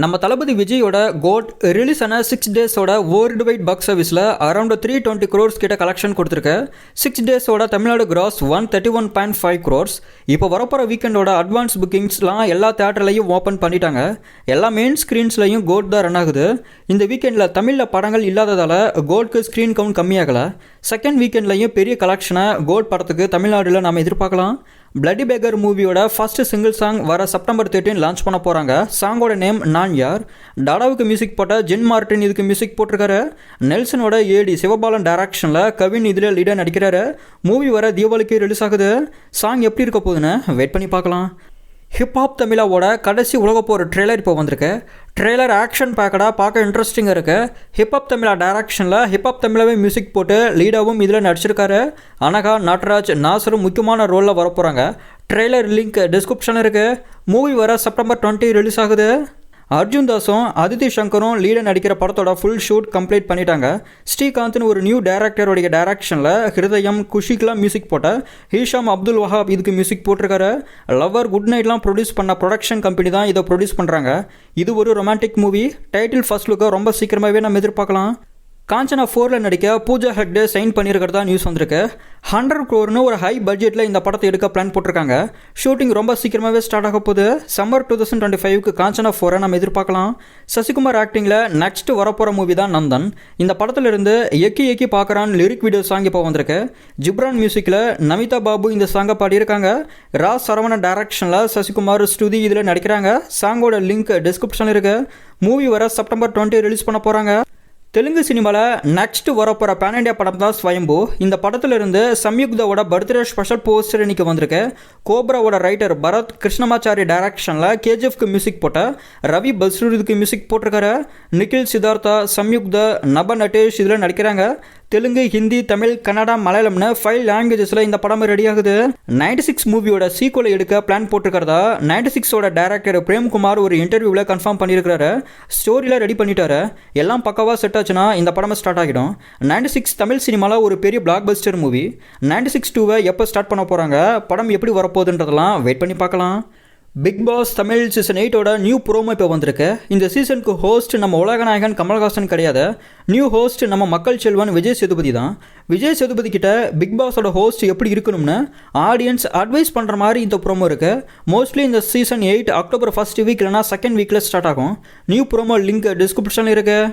நம்ம தளபதி விஜயோட code release ஆன 6 டேஸோட வேர்ல்டு வைட் பாக்ஸ் ஆஃபீஸில் அரௌண்ட் 320 crores கிட்ட கலெக்ஷன் கொடுத்துருக்கு. 6 டேஸோட தமிழ்நாடு கிராஸ் 131.5 crores. இப்போ வரப்போகிற வீக்கெண்டோட அட்வான்ஸ் புக்கிங்ஸ்லாம் எல்லா தேட்டர்லையும் ஓப்பன் பண்ணிட்டாங்க. எல்லா மெயின் ஸ்க்ரீன்ஸ்லையும் கோட் தான் ரன் ஆகுது. இந்த வீக்கெண்டில் தமிழில் படங்கள் இல்லாததால் கோட்க்கு ஸ்க்ரீன் கவுண்ட் கம்மியாகலை. செகண்ட் வீக்கெண்ட்லையும் பெரிய கலெக்ஷனை கோட் படத்துக்கு தமிழ்நாட்டில் நாம் எதிர்பார்க்கலாம். பிளட்டி பேக்கர் மூவியோட ஃபர்ஸ்ட் சிங்கிள் சாங் வர செப்டம்பர் 13 லான்ச் பண்ண போகிறாங்க. சாங்கோட நேம் நான் யார். டாடாவுக்கு மியூசிக் போட்ட ஜின் மார்டின் இதுக்கு மியூசிக் போட்டிருக்காரு. நெல்சனோட ஏடி சிவபாலன் டைரக்ஷனில் கவின் இதில் லீடர் நடிக்கிறாரு. மூவி வர தீபாவளிக்கு ரிலீஸ் ஆகுது. சாங் எப்படி இருக்க போகுதுன்னு வெயிட் பண்ணி பார்க்கலாம். ஹிப்ஹாப் தமிழாவோட கடைசி உலகப்போர் ட்ரெய்லர் இப்போ வந்திருக்கு. ட்ரெய்லர் ஆக்ஷன் பேக்கடாக பார்க்க இன்ட்ரெஸ்டிங்காக இருக்குது. ஹிப்ஹாப் தமிழா டைரக்ஷனில் ஹிப்ஹாப் தமிழாவே மியூசிக் போட்டு லீடாவும் இதில் நடிச்சிருக்காரு. அனகா, நட்ராஜ், நாசரும் முக்கியமான ரோலில் வரப்போகிறாங்க. ட்ரெய்லர் லிங்க் டிஸ்கிரிப்ஷன் இருக்குது. மூவி வர செப்டம்பர் 20 ரிலீஸ் ஆகுது. அர்ஜுன் தாஸும் அதித்தி சங்கரும் லீடர் நடிக்கிற படத்தோட ஃபுல் ஷூட் கம்ப்ளீட் பண்ணிட்டாங்க. ஸ்ரீகாந்த்னு ஒரு நியூ டைரக்டருடைய டைரக்ஷனில் ஹிருதயம், குஷிக்லாம் மியூசிக் போட்ட ஹீஷாம் அப்துல் வஹாப் இதுக்கு மியூசிக் போட்டிருக்காரு. லவர், குட் நைட்லாம் ப்ரொடியூஸ் பண்ண ப்ரொடக்ஷன் கம்பெனி தான் இதை ப்ரொடியூஸ் பண்ணுறாங்க. இது ஒரு ரொமான்டிக் மூவி. டைட்டில் ஃபர்ஸ்ட் லுக்கை ரொம்ப சீக்கிரமாகவே நம்ம எதிர்பார்க்கலாம். காஞ்சனா 4 நடிக்க பூஜா ஹெக்டே சைன் பண்ணியிருக்கிறதா நியூஸ் வந்திருக்கு. 100 crore ஒரு ஹை பட்ஜெட்டில் இந்த படத்தை எடுக்க பிளான் போட்டிருக்காங்க. ஷூட்டிங் ரொம்ப சீக்கிரமாகவே ஸ்டார்ட் ஆக போகுது. சம்மர் 2025க்கு காஞ்சனா 4 நம்ம எதிர்பார்க்கலாம். சசிகுமார் ஆக்டிங்கில் நெக்ஸ்ட் வரப்போகிற மூவி தான் நந்தன். இந்த படத்திலிருந்து எக்கி எக்கி பார்க்குறான் லிரிக் வீடியோ சாங் இப்போ வந்திருக்கு. ஜிப்ரான் மியூசிக்கில் நமிதா பாபு இந்த சாங்கை பாடியிருக்காங்க. ராஸ் சரவணன் டைரக்ஷனில் சசிகுமார், ஸ்ருதி இதில் நடிக்கிறாங்க. சாங்கோட லிங்க் டிஸ்கிரிப்ஷனில் இருக்குது. மூவி வர செப்டம்பர் 20 ரிலீஸ் பண்ண போகிறாங்க. தெலுங்கு சினிமாவில் நெக்ஸ்ட் வரப்போகிற பேன் இண்டியா படம் தான் ஸ்வயம்பு. இந்த படத்திலிருந்து சம்யுக்தாவோட பர்த்டே ஸ்பெஷல் போஸ்டர் இன்னைக்கு வந்திருக்கு. கோப்ராவோட ரைட்டர் பரத் கிருஷ்ணமாச்சாரி டைரக்ஷனில் கேஜிஎஃப்க்கு மியூசிக் போட்ட ரவி பஸ்ரூருக்கு மியூசிக் போட்டிருக்காரு. நிக்கில், சித்தார்த்தா, சம்யுக்தா, நப நட்டேஷ் இதில் நடிக்கிறாங்க. தெலுங்கு, ஹிந்தி, தமிழ், கன்னடா, மலையாளம்னு 5 லாங்குவேஜஸில் இந்த படம் ரெடி ஆகுது. 96 மூவியோட சீக்குவலை எடுக்க பிளான் போட்டிருக்கிறதா 96ஓட டைரக்டர் பிரேம்குமார் ஒரு இன்டர்வியூவில் கன்ஃபார்ம் பண்ணியிருக்கிறாரு. ஸ்டோரியில் ரெடி பண்ணிட்டாரு. எல்லாம் பக்காவாக செட் ஆச்சுன்னா இந்த படமே ஸ்டார்ட் ஆகிடும். 96 தமிழ் சினிமாவில் ஒரு பெரிய பிளாக் பஸ்டர் மூவி. 96 2 எப்போ ஸ்டார்ட் பண்ண போகிறாங்க, படம் எப்படி வரப்போகுதுன்றதெல்லாம் வெயிட் பண்ணி பார்க்கலாம். பிக் பாஸ் தமிழ் சீசன் 8ஓட நியூ ப்ரோமோ இப்போ வந்திருக்கு. இந்த சீசனுக்கு ஹோஸ்ட் நம்ம உலகநாயகன் கமல்ஹாசன் கிடையாது. நியூ ஹோஸ்ட் நம்ம மக்கள் செல்வன் விஜய் சேதுபதி தான். விஜய் சேதுபதி கிட்ட பிக் பாஸோட ஹோஸ்ட் எப்படி இருக்கணும்னு ஆடியன்ஸ் அட்வைஸ் பண்ணுற மாதிரி இந்த ப்ரோமோ இருக்குது. மோஸ்ட்லி இந்த சீசன் 8 அக்டோபர் 1st வீக் இல்லைனா செகண்ட் வீக்கில் ஸ்டார்ட் ஆகும். நியூ ப்ரோமோ லிங்க் டிஸ்கிரிப்ஷனில் இருக்குது.